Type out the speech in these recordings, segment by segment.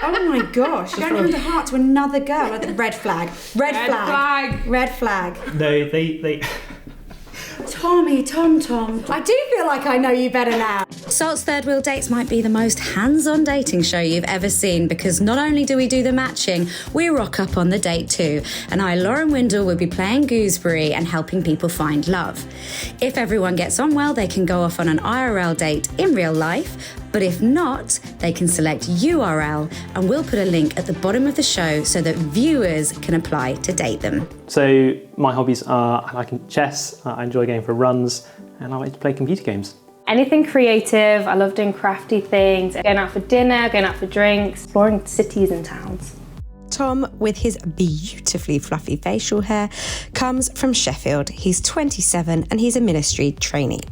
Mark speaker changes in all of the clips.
Speaker 1: Oh my gosh, you don't hand a heart to another girl. Red flag. Red flag. Red flag.
Speaker 2: No, they...
Speaker 1: Tommy, Tom. I do feel like I know you better now. Salt's Third Wheel Dates might be the most hands-on dating show you've ever seen, because not only do we do the matching, we rock up on the date too. And I, Lauren Windle, will be playing gooseberry and helping people find love. If everyone gets on well, they can go off on an IRL date in real life. But if not, they can select URL, and we'll put a link at the bottom of the show so that viewers can apply to date them.
Speaker 2: So my hobbies are, I like chess, I enjoy going for runs, and I like to play computer games.
Speaker 3: Anything creative, I love doing crafty things, going out for dinner, going out for drinks, exploring cities and towns.
Speaker 1: Tom, with his beautifully fluffy facial hair, comes from Sheffield. He's 27 and he's a ministry trainee.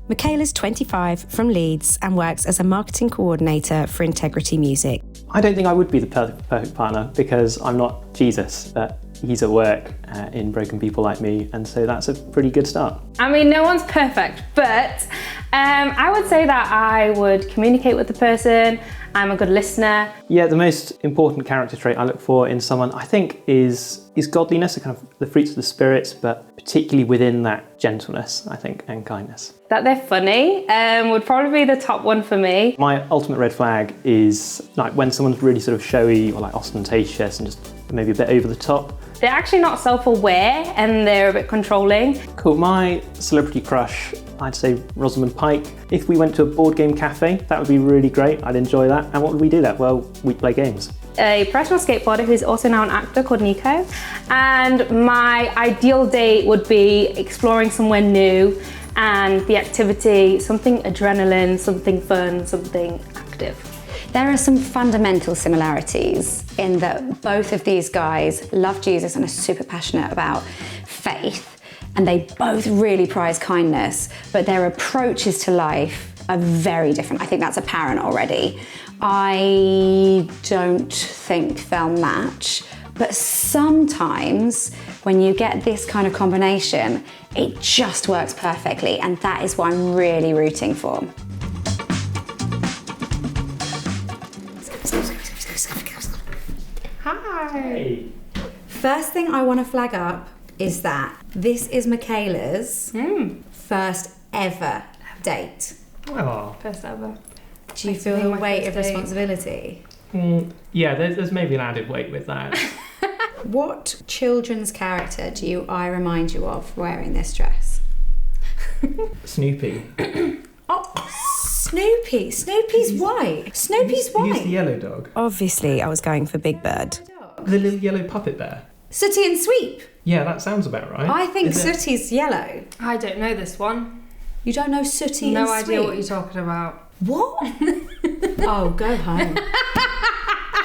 Speaker 1: Michaela's 25 from Leeds and works as a marketing coordinator for Integrity Music.
Speaker 2: I don't think I would be the perfect partner because I'm not Jesus, but he's at work in broken people like me, and so that's a pretty good start.
Speaker 3: I mean, no one's perfect, but I would say that I would communicate with the person. I'm a good listener.
Speaker 2: Yeah, the most important character trait I look for in someone, I think, is godliness, kind of the fruits of the spirits, but particularly within that gentleness, I think, and kindness.
Speaker 3: That they're funny would probably be the top one for me.
Speaker 2: My ultimate red flag is like when someone's really sort of showy or like ostentatious and just maybe a bit over the top.
Speaker 3: They're actually not self-aware and they're a bit controlling.
Speaker 2: Cool, my celebrity crush, I'd say Rosamund Pike. If we went to a board game cafe, that would be really great. I'd enjoy that. And what would we do there? Well, we'd play games.
Speaker 3: A professional skateboarder who's also now an actor called Nico. And my ideal date would be exploring somewhere new and the activity, something adrenaline, something fun, something active.
Speaker 1: There are some fundamental similarities in that both of these guys love Jesus and are super passionate about faith, and they both really prize kindness, but their approaches to life are very different. I think that's apparent already. I don't think they'll match, but sometimes when you get this kind of combination, it just works perfectly, and that is what I'm really rooting for.
Speaker 3: Hi.
Speaker 1: First thing I want to flag up is that this is Michaela's first ever date.
Speaker 2: Oh.
Speaker 3: First ever.
Speaker 1: Do you feel the weight of responsibility?
Speaker 2: Yeah, there's maybe an added weight with that.
Speaker 1: What children's character do I remind you of wearing this dress?
Speaker 2: Snoopy.
Speaker 1: Oh, Snoopy. Snoopy's white. Snoopy's white.
Speaker 2: Who's the yellow dog?
Speaker 1: Obviously, I was going for Big Bird.
Speaker 2: The little yellow puppet bear.
Speaker 1: Sooty and Sweep.
Speaker 2: Yeah, that sounds about right.
Speaker 1: I think Sooty's yellow.
Speaker 3: I don't know this one.
Speaker 1: You don't know Sooty and Sweep?
Speaker 3: No idea what you're talking about.
Speaker 1: What? Oh, go home.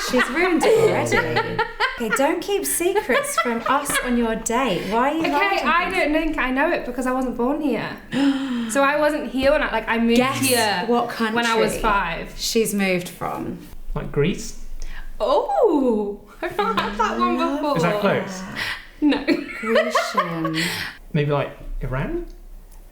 Speaker 1: She's ruined it already. Okay, don't keep secrets from us on your date. Why are you
Speaker 3: Okay, I don't think I know it because I wasn't born here. So I wasn't here when I moved
Speaker 1: Guess
Speaker 3: here
Speaker 1: what country
Speaker 3: when I was 5.
Speaker 1: she's moved from.
Speaker 2: Like Greece?
Speaker 3: Oh, I've not had that one before.
Speaker 2: Is that close?
Speaker 3: No.
Speaker 1: Grecian.
Speaker 2: Maybe like Iran?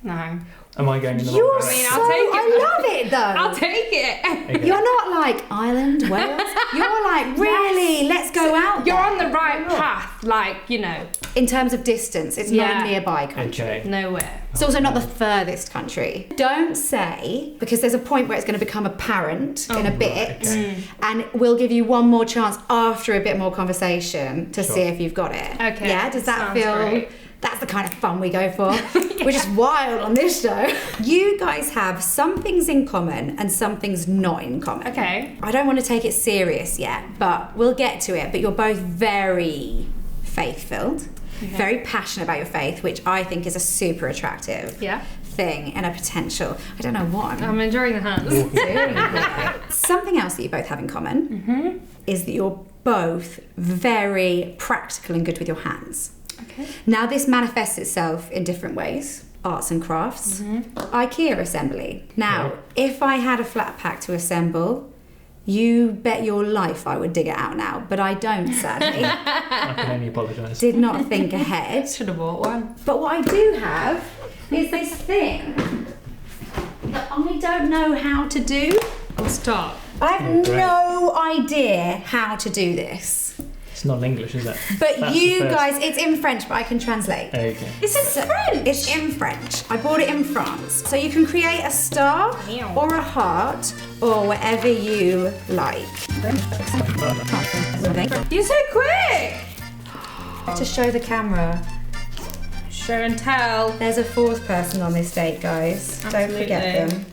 Speaker 3: No.
Speaker 2: Am I going in the
Speaker 1: You're
Speaker 2: wrong
Speaker 3: I mean,
Speaker 1: so...
Speaker 3: I'll take it.
Speaker 1: I love it though.
Speaker 3: I'll take it.
Speaker 2: Okay.
Speaker 1: You're not like Ireland, Wales. You're like, really, let's go out
Speaker 3: You're
Speaker 1: there.
Speaker 3: on the right path, like, you know.
Speaker 1: In terms of distance, it's not a nearby country.
Speaker 2: Okay.
Speaker 3: Nowhere.
Speaker 1: It's also not the furthest country. Don't say, because there's a point where it's going to become apparent in a bit,
Speaker 2: okay.
Speaker 1: and we'll give you one more chance after a bit more conversation to see if you've got it.
Speaker 3: Okay.
Speaker 1: Yeah, does that
Speaker 3: Sounds
Speaker 1: feel...
Speaker 3: great.
Speaker 1: That's the kind of fun we go for. We're just wild on this show. You guys have some things in common and some things not in common.
Speaker 3: Okay.
Speaker 1: I don't want to take it serious yet, but we'll get to it. But you're both very faith-filled, very passionate about your faith, which I think is a super attractive thing and a potential. I don't know what
Speaker 3: I'm enjoying the hands.
Speaker 1: doing. Something else that you both have in common is that you're both very practical and good with your hands.
Speaker 3: Okay.
Speaker 1: Now this manifests itself in different ways. Arts and crafts. IKEA assembly. Now, if I had a flat pack to assemble, you bet your life I would dig it out now, but I don't, sadly.
Speaker 2: I can only apologise.
Speaker 1: Did not think ahead.
Speaker 3: Should have bought one.
Speaker 1: But what I do have is this thing that I don't know how to do.
Speaker 3: I'll start.
Speaker 1: I have no idea how to do this.
Speaker 2: It's not in English, is it?
Speaker 1: But
Speaker 2: That's
Speaker 1: you
Speaker 2: the first-
Speaker 1: guys, it's in French, but I can translate.
Speaker 2: Okay.
Speaker 3: It's in French.
Speaker 1: It's in French. I bought it in France. So you can create a star or a heart or whatever you like.
Speaker 3: You're so quick.
Speaker 1: To show the camera.
Speaker 3: Show and tell.
Speaker 1: There's a fourth person on this date, guys. Don't forget them.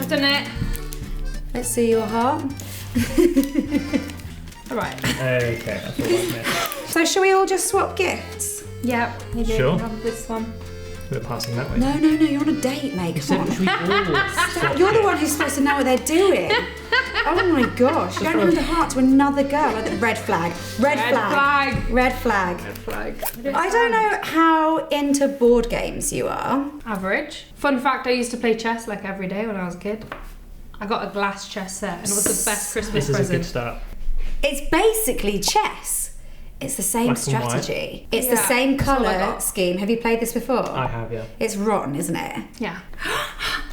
Speaker 3: I've done it.
Speaker 1: Let's see your heart.
Speaker 3: All right.
Speaker 2: Okay, that's all I've missed.
Speaker 1: So shall we all just swap gifts?
Speaker 3: Yep. You do
Speaker 2: Sure.
Speaker 3: have this one.
Speaker 2: We're passing that way.
Speaker 1: No, you're on a date, mate. Come on.
Speaker 2: Should we all
Speaker 1: You're the one who's supposed to know what they're doing. Oh my gosh. You're going to hand a heart to another girl. Red flag. Red flag. Red flag.
Speaker 3: Red flag.
Speaker 1: I don't know how into board games you are.
Speaker 3: Average. Fun fact, I used to play chess like every day when I was a kid. I got a glass chess set and it was the best Christmas
Speaker 2: This is a
Speaker 3: present.
Speaker 2: good start.
Speaker 1: It's basically chess. It's the same
Speaker 2: Black and white.
Speaker 1: strategy. It's the
Speaker 3: Yeah,
Speaker 1: same
Speaker 3: that's all I
Speaker 1: colour
Speaker 3: got.
Speaker 1: scheme. Have you played this before?
Speaker 2: I have, yeah.
Speaker 1: It's rotten, isn't it?
Speaker 3: Yeah.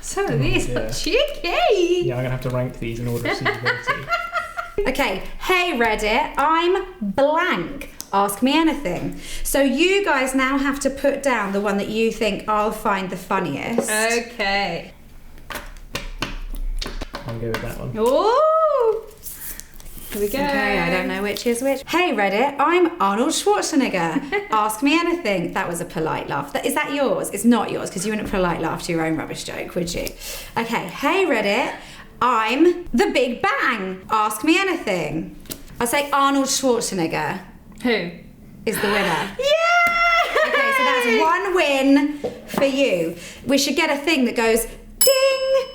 Speaker 3: Some of these
Speaker 2: dear.
Speaker 3: are cheeky.
Speaker 2: Yeah, I'm gonna have to rank these in order of suitability.
Speaker 1: Okay, hey Reddit, I'm blank. Ask me anything. So you guys now have to put down the one that you think I'll find the funniest.
Speaker 3: Okay.
Speaker 2: I'll go with that one.
Speaker 3: Ooh. Here we go.
Speaker 1: Okay, I don't know which is which. Hey Reddit, I'm Arnold Schwarzenegger. Ask me anything. That was a polite laugh. Is that yours? It's not yours because you wouldn't polite laugh to your own rubbish joke, would you? Okay, hey Reddit, I'm the Big Bang. Ask me anything. I'll say Arnold Schwarzenegger
Speaker 3: Who?
Speaker 1: is the winner.
Speaker 3: Yeah!
Speaker 1: Okay, so that's one win for you. We should get a thing that goes ding.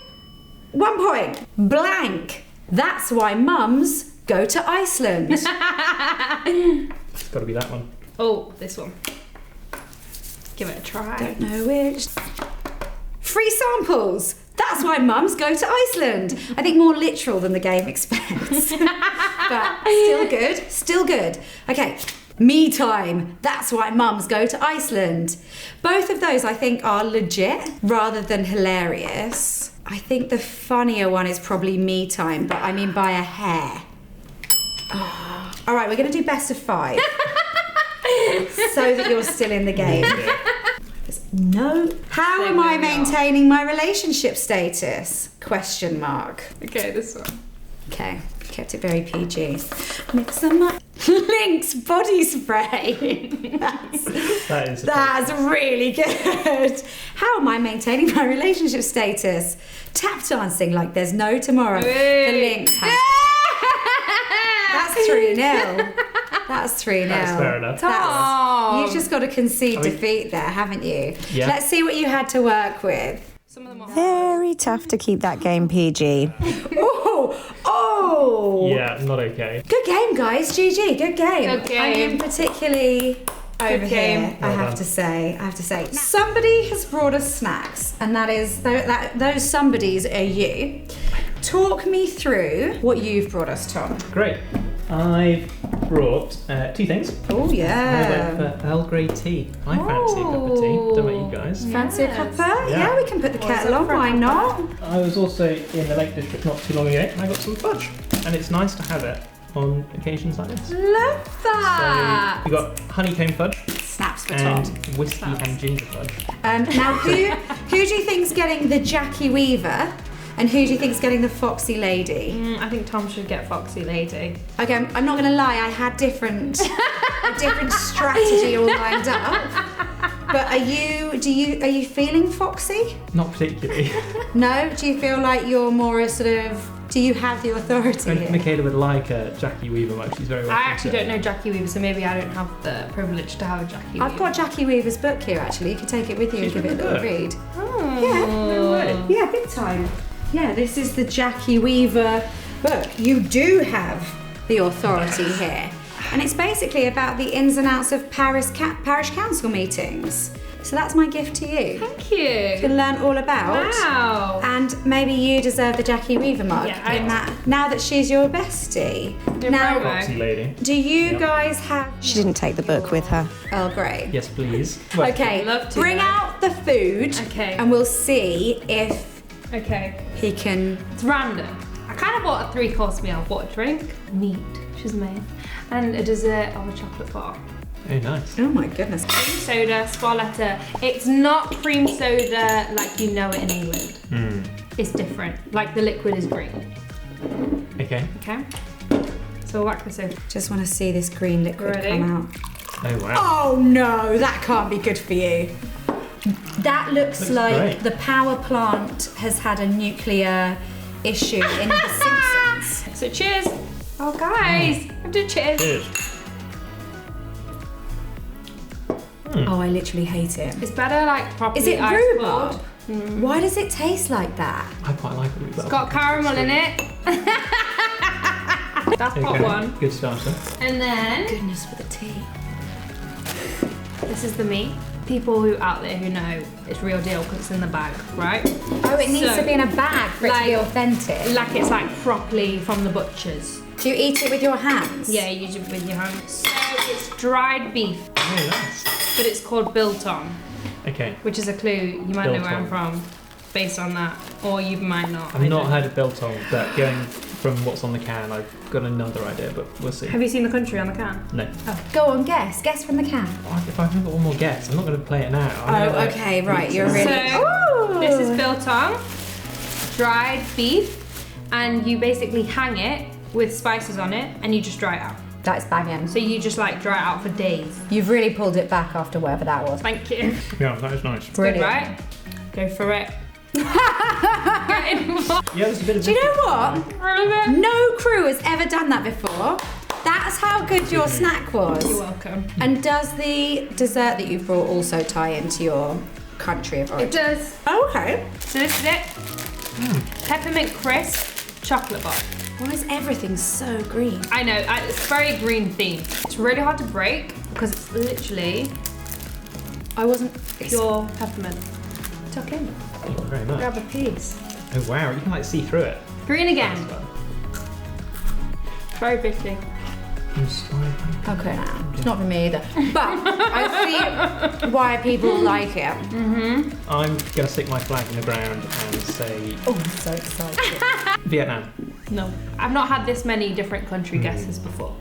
Speaker 1: 1 point. Blank. That's why mums go to Iceland.
Speaker 2: It's got to be that one.
Speaker 3: Oh, this one. Give it a try.
Speaker 1: Don't know which. Free samples. That's why mums go to Iceland. I think more literal than the game expects. But still good. Still good. Okay. Me time. That's why mums go to Iceland. Both of those I think are legit rather than hilarious. I think the funnier one is probably me time, but I mean by a hair. Oh. All right, we're going to do best of 5. So that you're still in the game. No. How am I maintaining my relationship status? Question mark.
Speaker 3: Okay, this one.
Speaker 1: Okay, kept it very PG. Mix them up. Lynx body spray. That's really good. How am I maintaining my relationship status? Tap dancing like there's no tomorrow.
Speaker 3: Hey.
Speaker 1: The Lynx has. That's 3-0. That's 3-0.
Speaker 2: That's fair enough.
Speaker 1: You've just got to concede defeat there, haven't you?
Speaker 2: Yeah.
Speaker 1: Let's see what you had to work with.
Speaker 3: Some of them are
Speaker 1: Very tough to keep that game PG. Oh!
Speaker 2: Yeah, not okay.
Speaker 1: Good game, guys. GG. Good game.
Speaker 3: Good game.
Speaker 1: I mean, particularly over
Speaker 3: game.
Speaker 1: here. I
Speaker 2: Well
Speaker 1: have
Speaker 2: done.
Speaker 1: to say. Somebody has brought us snacks, and those somebodies are you. Talk me through what you've brought us, Tom.
Speaker 2: Great. I've brought 2 things.
Speaker 1: Oh
Speaker 2: I
Speaker 1: yeah.
Speaker 2: went for Earl Grey tea. I fancy a cup of tea. Don't know about you guys.
Speaker 1: Fancy a cuppa?
Speaker 2: Yeah.
Speaker 1: Yeah, we can put the kettle on.
Speaker 3: for a
Speaker 1: Why
Speaker 3: cuppa?
Speaker 1: not?
Speaker 2: I was also in the Lake District not too long ago and I got some fudge. And it's nice to have it on occasions like this.
Speaker 3: Love
Speaker 2: So
Speaker 3: that.
Speaker 2: we got honeycomb fudge
Speaker 1: Snaps for
Speaker 2: and
Speaker 1: Tom.
Speaker 2: whiskey and ginger fudge.
Speaker 1: Now, who do you think's getting the Jackie Weaver, and who do you think's getting the Foxy Lady?
Speaker 3: I think Tom should get Foxy Lady.
Speaker 1: Okay, I'm not gonna lie. I had a different strategy all lined up. But are you feeling Foxy?
Speaker 2: Not particularly.
Speaker 1: No? Do you feel like you're more a sort of? Do you have the authority
Speaker 2: And
Speaker 1: here?
Speaker 2: Michaela would like a Jackie Weaver much. She's very well.
Speaker 3: I actually don't know Jackie Weaver, so maybe I don't have the privilege to have a Jackie Weaver.
Speaker 1: I've got Jackie Weaver's book here. Actually, you can take it with you
Speaker 2: She's
Speaker 1: and give it a
Speaker 2: written
Speaker 1: little
Speaker 2: a
Speaker 1: read.
Speaker 3: Oh.
Speaker 1: Yeah.
Speaker 2: No way.
Speaker 1: Yeah, big time. Yeah, this is the Jackie Weaver book. You do have the authority here. And it's basically about the ins and outs of parish council meetings. So that's my gift to you.
Speaker 3: Thank
Speaker 1: You
Speaker 3: you.
Speaker 1: can learn all about.
Speaker 3: Wow.
Speaker 1: And maybe you deserve the Jackie Weaver mug
Speaker 3: Yeah,
Speaker 1: in that, now that she's your bestie.
Speaker 3: You're
Speaker 1: Now,
Speaker 3: very
Speaker 2: Foxy lady.
Speaker 1: do you
Speaker 2: Yep.
Speaker 1: guys have... She didn't take the book with her. Earl Grey.
Speaker 2: Yes, please. Well,
Speaker 1: Okay,
Speaker 3: I'd love to,
Speaker 1: bring
Speaker 3: though.
Speaker 1: out the food
Speaker 3: Okay.
Speaker 1: and we'll see if
Speaker 3: Okay.
Speaker 1: he can...
Speaker 3: It's random. I kind of bought a 3-course meal. Bought a drink, meat, which is amazing, and a dessert of a chocolate bar.
Speaker 2: Oh, nice.
Speaker 1: Oh my goodness.
Speaker 3: Cream soda, Sparletta. It's not cream soda like you know it in England. It's different. Like the liquid is green.
Speaker 2: Okay.
Speaker 3: Okay. So we'll whack this over.
Speaker 1: Just want to see this green liquid
Speaker 3: Ready?
Speaker 1: come out.
Speaker 2: Oh, wow.
Speaker 1: Oh no, that can't be good for you. That looks like
Speaker 2: great.
Speaker 1: the power plant has had a nuclear issue in The Simpsons.
Speaker 3: So cheers. Oh guys, I have to cheers.
Speaker 2: Cheers.
Speaker 1: Oh, I literally hate it.
Speaker 3: It's better like properly
Speaker 1: Is it
Speaker 3: ice
Speaker 1: rhubarb?
Speaker 3: cold.
Speaker 1: Why does it taste like that?
Speaker 2: I quite like it.
Speaker 3: It's got caramel in it. That's pot one.
Speaker 2: Good starter.
Speaker 3: And then
Speaker 1: Goodness for the tea.
Speaker 3: this is the meat. People who out there who know it's real deal because it's in the bag, right?
Speaker 1: Oh, it needs
Speaker 3: So,
Speaker 1: to be in a bag for it to be
Speaker 3: like-
Speaker 1: authentic.
Speaker 3: Like it's like properly from the butchers.
Speaker 1: Do you eat it with your hands?
Speaker 3: Yeah, you use it with your hands. So it's dried beef,
Speaker 2: Oh, nice.
Speaker 3: but it's called biltong,
Speaker 2: Okay.
Speaker 3: which is a clue. You might know where I'm
Speaker 2: Biltong.
Speaker 3: from based on that, or you might not.
Speaker 2: I've
Speaker 3: I
Speaker 2: not
Speaker 3: don't-
Speaker 2: heard of biltong, but going from what's on the can, I've got another idea, but we'll see.
Speaker 3: Have you seen the country on the can?
Speaker 2: No.
Speaker 1: Go on, guess. Guess from the can.
Speaker 2: If I've got one more guess, I'm not going to play it now.
Speaker 1: Oh, okay, right. You're really.
Speaker 3: So this is biltong, dried beef, and you basically hang it with spices on it, and you just dry it out.
Speaker 1: That's banging.
Speaker 3: So you just like dry it out for days.
Speaker 1: You've really pulled it back after whatever that was.
Speaker 3: Thank you.
Speaker 2: Yeah, that is nice.
Speaker 3: Good,
Speaker 1: Brilliant.
Speaker 3: right? Go for it. Get involved.
Speaker 2: Yeah, there's a bit of.
Speaker 1: Do you know what?
Speaker 3: Relevant.
Speaker 1: No crew has ever done that before. That's how good your snack was.
Speaker 3: You're welcome.
Speaker 1: And does the dessert that you've brought also tie into your country of
Speaker 3: It
Speaker 1: origin?
Speaker 3: does.
Speaker 1: Oh, okay.
Speaker 3: So this is it. Peppermint crisp chocolate bar.
Speaker 1: Why is everything so green?
Speaker 3: I know, it's very green themed. It's really hard to break because it's literally
Speaker 1: I wasn't.
Speaker 3: pure peppermint. Tuck in,
Speaker 2: Thank you very much.
Speaker 3: grab a piece.
Speaker 2: Oh wow, you can like see through it.
Speaker 3: Green again. Very bitty.
Speaker 2: I'm sorry.
Speaker 1: Okay, now it's not for me either. But I see why people like it.
Speaker 2: I'm gonna stick my flag in the ground and say
Speaker 1: Oh, I'm so excited.
Speaker 2: Vietnam.
Speaker 3: No. I've not had this many different country guesses before.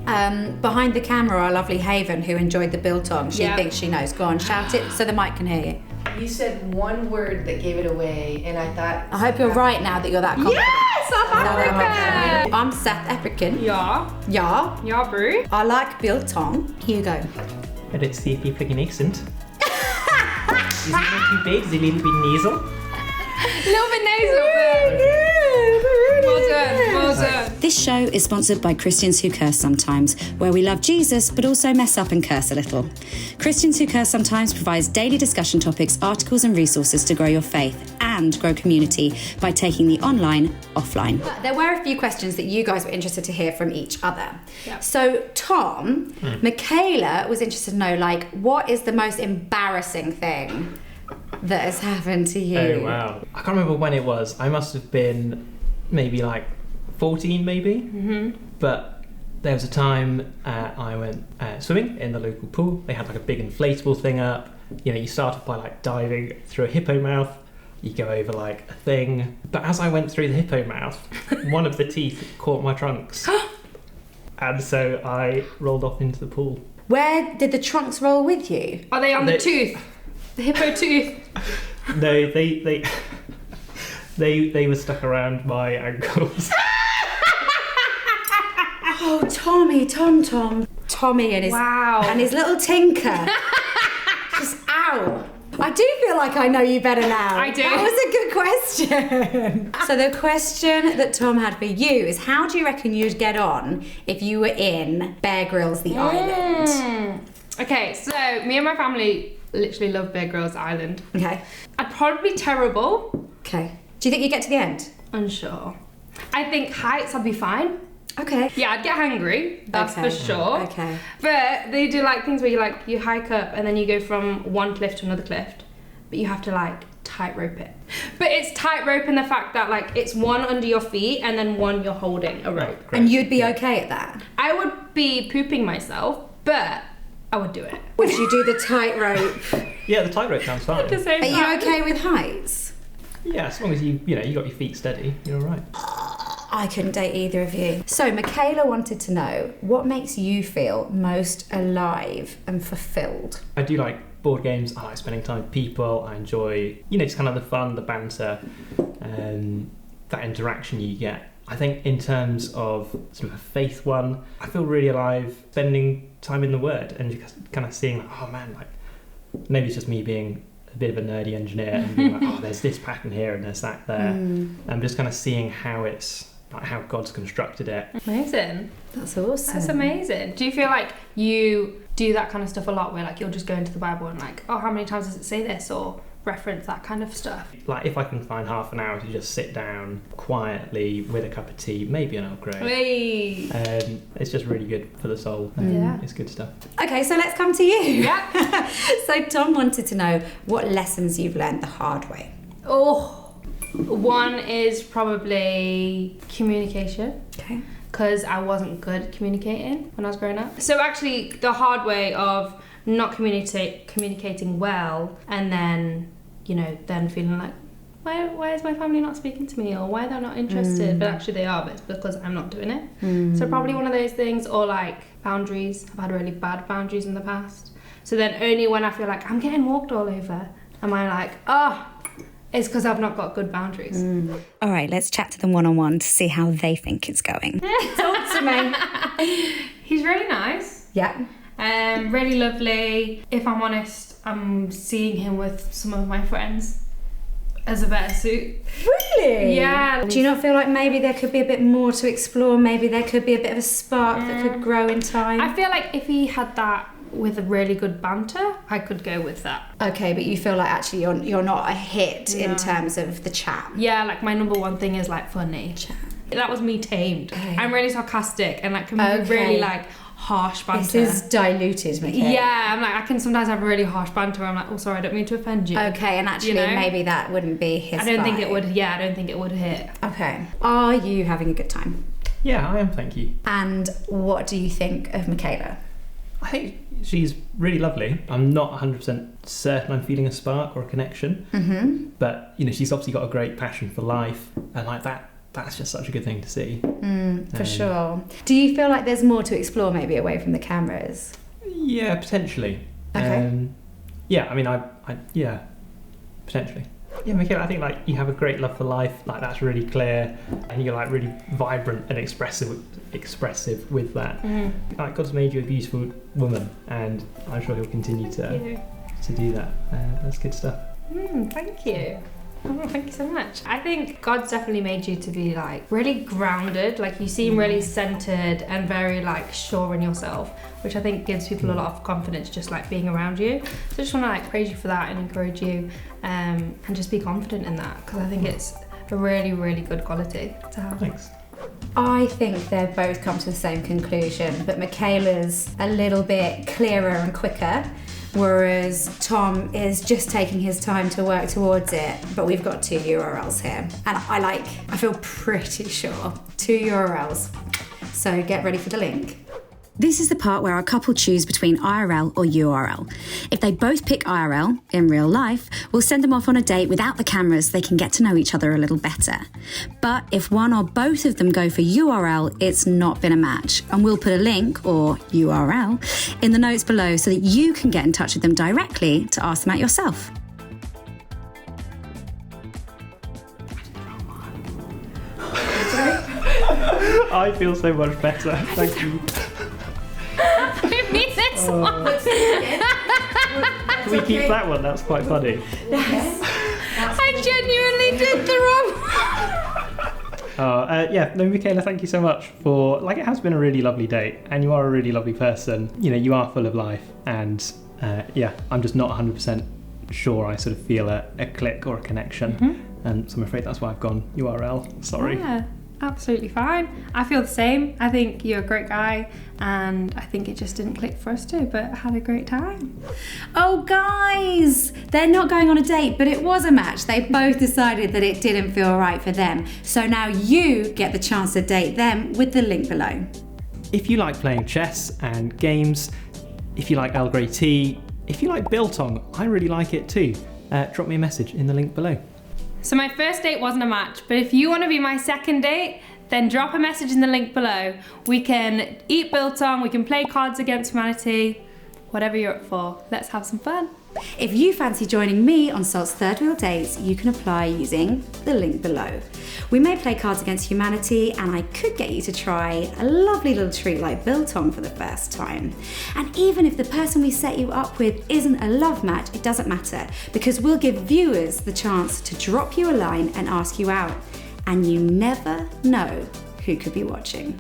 Speaker 1: Behind the camera, our lovely Haven, who enjoyed the biltong. She
Speaker 3: Yeah.
Speaker 1: thinks she knows. Go on, shout it so the mic can hear you.
Speaker 4: You said one word that gave it away, and I thought.
Speaker 1: I hope you're right now that you're that confident.
Speaker 3: Yes, South Africa!
Speaker 1: I'm South African.
Speaker 3: Yeah,
Speaker 1: Yeah.
Speaker 3: yeah, bro.
Speaker 1: I like biltong. Here you go.
Speaker 2: Let's see if you pick an accent. Is it not too big? Is it a little bit nasal?
Speaker 3: A little bit nasal, but well done, well done.
Speaker 1: This show is sponsored by Christians Who Curse Sometimes, where we love Jesus but also mess up and curse a little. Christians Who Curse Sometimes provides daily discussion topics, articles and resources to grow your faith and grow community by taking the online offline. There were a few questions that you guys were interested to hear from each other.
Speaker 3: Yep.
Speaker 1: So Tom, Michaela was interested to know, like, what is the most embarrassing thing that has happened to you?
Speaker 2: Oh wow. I can't remember when it was. I must have been maybe like 14 maybe. But there was a time I went swimming in the local pool. They had like a big inflatable thing up. You know, you start off by like diving through a hippo mouth. You go over like a thing. But as I went through the hippo mouth, one of the teeth caught my trunks. And so I rolled off into the pool.
Speaker 1: Where did the trunks roll with you?
Speaker 3: Are they on the
Speaker 2: They-
Speaker 3: tooth? The hippo tooth?
Speaker 2: No, they were stuck around my ankles.
Speaker 1: Oh, Tommy and his
Speaker 3: Wow.
Speaker 1: and his little tinker. Just ow. I do feel like I know you better now.
Speaker 3: I do.
Speaker 1: That was a good question. So the question that Tom had for you is, how do you reckon you'd get on if you were in Bear Grylls the island?
Speaker 3: Okay, so me and my family literally love Bear Grylls Island.
Speaker 1: Okay.
Speaker 3: I'd probably be terrible.
Speaker 1: Okay. Do you think you get to the end?
Speaker 3: Unsure. I think heights I'd be fine.
Speaker 1: Okay.
Speaker 3: Yeah, I'd get hungry, that's
Speaker 1: Okay.
Speaker 3: for sure.
Speaker 1: Okay.
Speaker 3: But they do like things where you hike up and then you go from one cliff to another cliff, but you have to like tightrope it. But it's tightrope in the fact that like it's one under your feet and then one you're holding a rope.
Speaker 2: Great.
Speaker 1: And you'd be okay at that?
Speaker 3: I would be pooping myself, but I would do it.
Speaker 1: Would you do the tightrope?
Speaker 2: Yeah, the tightrope sounds fine.
Speaker 3: At the same
Speaker 1: Are
Speaker 3: time.
Speaker 1: you okay with heights?
Speaker 2: Yeah, as long as you got your feet steady, you're all right.
Speaker 1: I couldn't date either of you. So Michaela wanted to know, what makes you feel most alive and fulfilled?
Speaker 2: I do like board games. I like spending time with people. I enjoy, just kind of the fun, the banter, that interaction you get. I think in terms of sort of a faith one, I feel really alive spending time in the Word and just kind of seeing, like, oh man, like maybe it's just me being a bit of a nerdy engineer and being like, oh, there's this pattern here and there's that there. I'm just kind of seeing how it's, like, how God's constructed it.
Speaker 3: Amazing.
Speaker 1: That's awesome.
Speaker 3: That's amazing. Do you feel like you do that kind of stuff a lot where like you'll just go into the Bible and like, oh, how many times does it say this, or reference that kind of stuff?
Speaker 2: Like if I can find half an hour to just sit down quietly with a cup of tea, maybe an Earl Grey. It's just really good for the soul.
Speaker 3: Yeah.
Speaker 2: It's good stuff.
Speaker 1: Okay, so let's come to you.
Speaker 3: Yeah.
Speaker 1: So Tom wanted to know what lessons you've learned the hard way.
Speaker 3: One is probably communication.
Speaker 1: Okay.
Speaker 3: Because I wasn't good at communicating when I was growing up. So actually the hard way of not communicating well, and then, then feeling like, why is my family not speaking to me, or why they're not interested? But actually they are, but it's because I'm not doing it. So probably one of those things, or like boundaries. I've had really bad boundaries in the past. So then only when I feel like I'm getting walked all over, am I like, it's because I've not got good boundaries.
Speaker 1: All right, let's chat to them one-on-one to see how they think it's going. Talk to me.
Speaker 3: He's really nice.
Speaker 1: Yeah.
Speaker 3: Really lovely. If I'm honest, I'm seeing him with some of my friends as a better suit.
Speaker 1: Really?
Speaker 3: Yeah.
Speaker 1: Do you not feel like maybe there could be a bit more to explore? Maybe there could be a bit of a spark that could grow in time?
Speaker 3: I feel like if he had that with a really good banter, I could go with that.
Speaker 1: Okay, but you feel like actually you're not a hit in terms of the chat.
Speaker 3: Yeah, like my number one thing is like funny.
Speaker 1: Chat.
Speaker 3: That was me tamed.
Speaker 1: Okay.
Speaker 3: I'm really sarcastic and like can be really like harsh banter.
Speaker 1: This is diluted, Michaela.
Speaker 3: Yeah, I'm like, I can sometimes have really harsh banter where I'm like, oh sorry, I don't mean to offend you.
Speaker 1: Okay, and actually maybe that wouldn't be his
Speaker 3: I don't think
Speaker 1: vibe.
Speaker 3: it would, I don't think it would hit.
Speaker 1: Okay. Are you having a good time?
Speaker 2: Yeah, I am, thank you.
Speaker 1: And what do you think of Michaela?
Speaker 2: I think she's really lovely. I'm not 100% certain I'm feeling a spark or a connection, but she's obviously got a great passion for life, and like that's just such a good thing to see.
Speaker 1: For sure. Do you feel like there's more to explore maybe away from the cameras?
Speaker 2: Yeah, potentially.
Speaker 1: Okay.
Speaker 2: Potentially. Yeah, Michaela, I think like you have a great love for life, like that's really clear, and you're like really vibrant and expressive with that. Like God's made you a beautiful woman, and I'm sure He'll continue to do that. That's good stuff.
Speaker 3: Thank you. Oh, thank you so much. I think God's definitely made you to be like really grounded, like you seem really centered and very like sure in yourself, which I think gives people a lot of confidence just like being around you. So I just want to like praise you for that and encourage you and just be confident in that, because I think it's a really, really good quality to have.
Speaker 2: Thanks.
Speaker 1: I think they've both come to the same conclusion, but Michaela's a little bit clearer and quicker, whereas Tom is just taking his time to work towards it. But we've got 2 URLs here, and I feel pretty sure 2 URLs. So get ready for the link. This is the part where our couple choose between IRL or URL. If they both pick IRL, in real life, we'll send them off on a date without the cameras so they can get to know each other a little better. But if one or both of them go for URL, it's not been a match. And we'll put a link, or URL, in the notes below so that you can get in touch with them directly to ask them out yourself.
Speaker 2: I feel so much better. Thank you.
Speaker 3: Maybe this one.
Speaker 2: Can we keep that one? That's quite funny.
Speaker 3: I genuinely did the wrong.
Speaker 2: Michaela, thank you so much for, it has been a really lovely date, and you are a really lovely person. You are full of life, and I'm just not 100% sure I sort of feel a click or a connection, and so I'm afraid that's why I've gone URL. Sorry.
Speaker 3: Yeah, absolutely fine. I feel the same. I think you're a great guy, and I think it just didn't click for us two, but I had a great time.
Speaker 1: Oh guys, they're not going on a date, but it was a match. They both decided that it didn't feel right for them. So now you get the chance to date them with the link below.
Speaker 2: If you like playing chess and games, if you like Earl Grey tea, if you like biltong, I really like it too. Drop me a message in the link below.
Speaker 3: So my first date wasn't a match, but if you want to be my second date, then drop a message in the link below. We can eat biltong, we can play Cards Against Humanity, whatever you're up for. Let's have some fun.
Speaker 1: If you fancy joining me on Salt's Third Wheel Dates, you can apply using the link below. We may play Cards Against Humanity, and I could get you to try a lovely little treat like biltong for the first time. And even if the person we set you up with isn't a love match, it doesn't matter, because we'll give viewers the chance to drop you a line and ask you out. And you never know who could be watching.